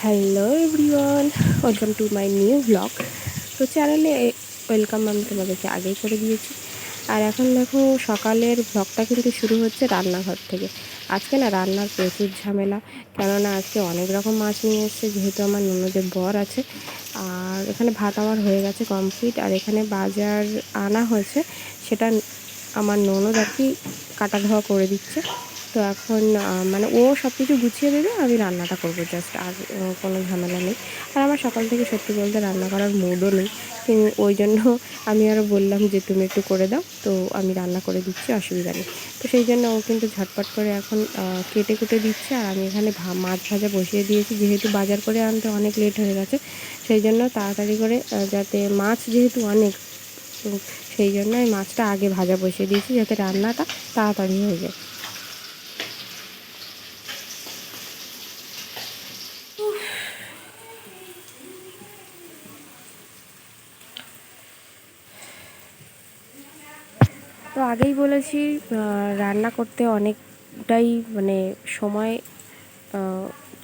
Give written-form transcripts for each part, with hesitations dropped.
Hello everyone, welcome to my new blog. তো চ্যানেলে welcome আমি তোমাদেরকে আগেই করে দিয়েছি। আর এখন দেখো সকালের ব্লগটা কিন্তু শুরু হচ্ছে রান্নাঘর থেকে। আজকে না রান্নার প্রচুর ঝামেলা, কেননা আজকে অনেক রকম মাছ নিয়ে এসেছে, যেহেতু আমার ননদের বর আছে। আর এখানে ভাত আমার হয়ে গেছে কমপ্লিট, আর এখানে বাজার আনা হয়েছে, সেটা আমার ননদ আর কি কাটা ধোয়া করে দিচ্ছে। তো এখন মানে ও সব কিছু গুছিয়ে দেবে, আমি রান্নাটা করবো জাস্ট, আর কোনো ঝামেলা নেই। আর আমার সকাল থেকে সত্যি বলতে রান্না করার মুডও নেই, কিন্তু ওই জন্য আমি আরও বললাম যে তুমি একটু করে দাও, তো আমি রান্না করে দিচ্ছি, অসুবিধা নেই। তো সেই জন্য ও কিন্তু ঝটপট করে এখন কেটে কুটে দিচ্ছে, আর আমি এখানে মাছ ভাজা বসিয়ে দিয়েছি, যেহেতু বাজার করে আনতে অনেক লেট হয়ে গেছে। সেই জন্য তাড়াতাড়ি করে যাতে মাছ যেহেতু অনেক, তো সেই জন্য এই মাছটা আগে ভাজা বসিয়ে দিয়েছি, যাতে রান্নাটা তাড়াতাড়ি হয়ে যায়। তো আগেই বলেছি, রান্না করতে অনেকটাই মানে সময়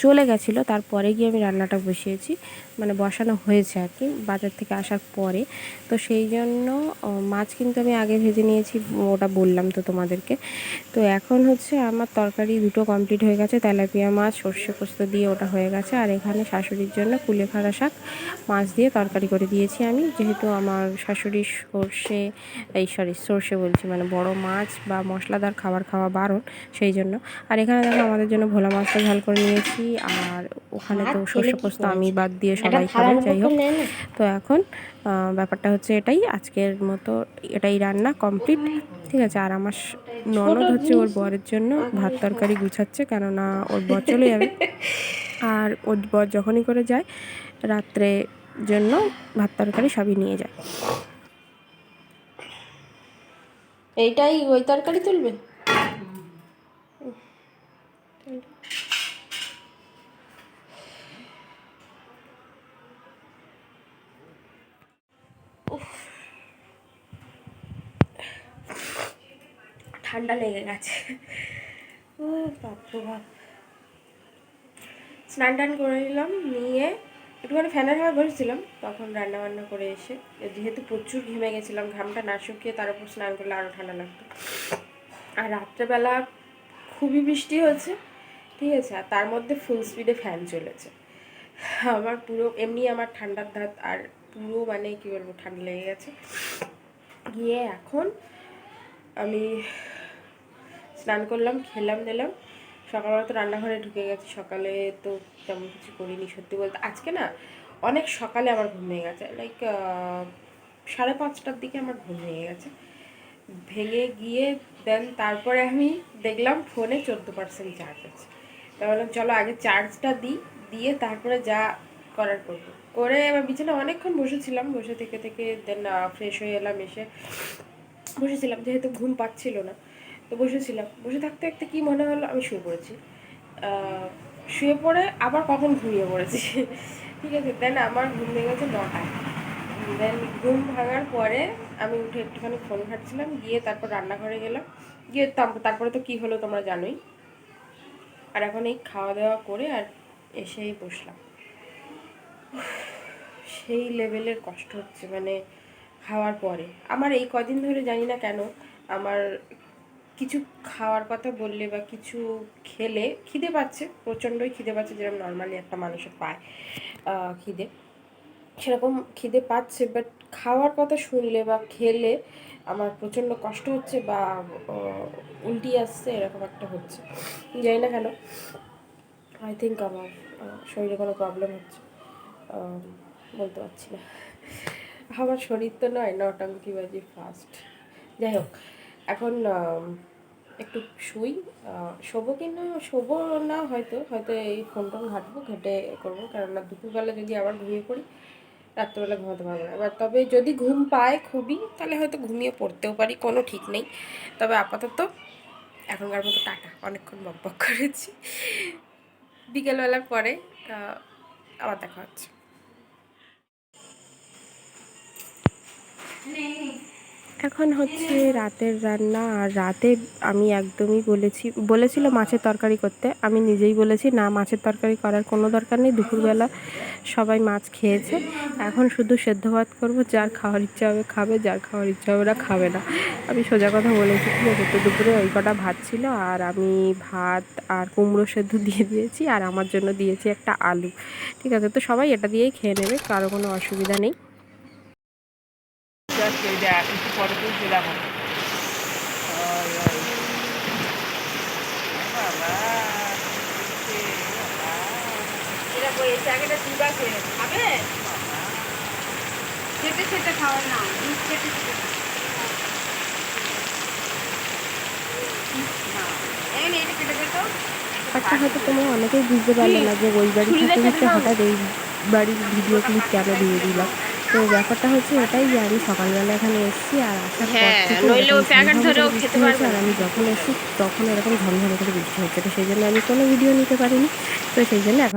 চলে গেছিলো, তারপরে গিয়ে আমি রান্নাটা বসিয়েছি, মানে বসানো হয়েছে আর কি বাজার থেকে আসার পরে। তো সেই জন্য মাছ কিন্তু আমি আগে ভেজে নিয়েছি, ওটা বললাম তো তোমাদেরকে। তো এখন হচ্ছে আমার তরকারি দুটো কমপ্লিট হয়ে গেছে, তেলাপিয়া মাছ সর্ষে পোস্ত দিয়ে ওটা হয়ে গেছে। আর এখানে শাশুড়ির জন্য কুলেখাড়া শাক মাছ দিয়ে তরকারি করে দিয়েছি আমি, যেহেতু আমার শাশুড়ির সর্ষে বলছি, মানে বড় মাছ বা মশলাদার খাবার খাওয়া বারণ, সেই জন্য। আর এখানে দেখো আমাদের জন্য ভোলা মাছটা ঝাল করে নিয়েছি, আর ওখানে তো সর্ষে পোস্ত আমি বাদ দিয়ে সবাই খাবে, যাই হোক। তো এখন ব্যাপারটা হচ্ছে এটাই, আজকের মতো এটাই রান্না কমপ্লিট, ঠিক আছে। আর আমার ননদ হচ্ছে ওর বরের জন্য ভাত তরকারি গুছাচ্ছে, কেননা ওর বর চলে যাবে। আর ওর বর যখনই করে যায় রাত্রে জন্য ভাত তরকারি সবই নিয়ে যায়। এইটাই ওই তরকারি তুলবে। ঠান্ডা লেগে গেছে, ও বাপরে বাপ। স্নান টান করে নিলাম, নিয়ে একটুখানি ফ্যানের হাওয়া বসেছিলাম, তখন রান্না বান্না করে এসে, যেহেতু প্রচুর ঘেমে গেছিলাম, ঘামটা না শুকিয়ে তার উপর স্নান করলে আরও ঠান্ডা লাগতো। আর রাত্রেবেলা খুবই বৃষ্টি হয়েছে, ঠিক আছে, আর তার মধ্যে ফুল স্পিডে ফ্যান চলেছে। আমার পুরো এমনি আমার ঠান্ডার ধাত, আর পুরো মানে কী বলবো ঠান্ডা লেগে গেছে। গিয়ে এখন আমি স্নান করলাম, খেলাম দিলাম, সকালবেলা তো রান্নাঘরে ঢুকে গেছি। সকালে তো তেমন কিছু করিনি সত্যি বলতে, আজকে না অনেক সকালে আমার ঘুম ভেঙে গেছে, লাইক 5:30টার দিকে আমার ঘুম ভেঙে গেছে। ভেঙে গিয়ে দেন তারপরে আমি দেখলাম ফোনে 14% চার্জ আছে। তা বললাম চলো আগে চার্জটা দিই, দিয়ে তারপরে যা করার করবো। করে এবার বিছানায় অনেকক্ষণ বসেছিলাম, বসে থেকে থেকে দেন ফ্রেশ হয়ে এলাম, এসে বসেছিলাম, যেহেতু ঘুম পাচ্ছিল না, তো বসেছিলাম। বসে থাকতে থাকতে কী মনে হলো, আমি শুয়ে পড়েছি। শুয়ে পড়ে আবার কখন ঘুমিয়ে পড়েছি ঠিক আছে। দেন আমার ঘুম ভেঙেছে 9টায়। দেন ঘুম ভাঙার পরে আমি উঠে একটুখানি ফোন ঘাঁটছিলাম, গিয়ে তারপর রান্নাঘরে গেলাম, গিয়ে তারপরে তো কী হলো তোমরা জানোই। আর এখন এই খাওয়া দাওয়া করে আর এসেই বসলাম। সেই লেভেলের কষ্ট হচ্ছে, মানে খাওয়ার পরে আমার এই কদিন ধরে জানি না কেন আমার কিছু খাওয়ার কথা বললে বা কিছু খেলে খিদে পাচ্ছে, প্রচণ্ডই খিদে পাচ্ছে, যেরকম নর্মালি একটা মানুষের পায় খিদে, সেরকম খিদে পাচ্ছে। বাট খাওয়ার কথা শুনলে বা খেলে আমার প্রচণ্ড কষ্ট হচ্ছে, বা উল্টি আসছে, এরকম একটা হচ্ছে, জানি না কেন। আই থিঙ্ক আমার শরীরে কোনো প্রবলেম হচ্ছে, বলতে পারছি না। আমার শরীর তো নয় নটাঙ্কিবাজি ফার্স্ট, যাই হোক। এখন একটু শুই, শোবো কি না শোবো না, হয়তো হয়তো এই ফোন টোন ঘাঁটবো, ঘেটে করবো, কেননা দুপুরবেলা যদি আবার ঘুমিয়ে পড়ি রাত্রেবেলা ঘুমাতে পারবো না। এবার তবে যদি ঘুম পায় খুবই, তাহলে হয়তো ঘুমিয়ে পড়তেও পারি, কোনো ঠিক নেই। তবে আপাতত এখনকার মতো টাটা, অনেকক্ষণ বকবক করেছি। বিকেলবেলার পরে আবার দেখা হচ্ছে। এখন হচ্ছে রাতের রান্না। আর রাতে আমি একদমই বলেছিল মাছের তরকারি করতে, আমি নিজেই বলেছি না, মাছের তরকারি করার কোনো দরকার নেই, দুপুরবেলা সবাই মাছ খেয়েছে, এখন শুধু সেদ্ধ ভাত করবো, যার খাওয়ার ইচ্ছা হবে খাবে, যার খাওয়ার ইচ্ছা হবে না খাবে না। আমি সোজা কথা বলেছি, ঠিক আছে। তো দুপুরে ওই কটা ভাত ছিল, আর আমি ভাত আর কুমড়ো সেদ্ধ দিয়ে দিয়েছি, আর আমার জন্য দিয়েছি একটা আলু, ঠিক আছে। তো সবাই এটা দিয়েই খেয়ে নেবে, কারো কোনো অসুবিধা নেই। একটু পরে তুলছে দেখো। খেতে খেতে খাওয়া না, দুধ খেতে খেতে এটা কেটে যেত। ব্যাপারটা হয়তো তোমরা অনেকেই বুঝতে পারলে না যে ওই বাড়ি থাকতে থাকতে হঠাৎ এই বাড়ির ভিডিও ক্লিপ কেন দিয়ে দিলাম। তো ব্যাপারটা হচ্ছে এটাই যে আমি সকালবেলা এখানে এসেছি, আর আসার পর থেকে এরকম ঝমঝম করে বৃষ্টি হয়েছে, আর আমি যখন এসেছি তখন এরকম ঝমঝম করে বৃষ্টি হচ্ছে, তো সেই জন্য আমি কোনো ভিডিও নিতে পারিনি। তো সেই জন্য এখন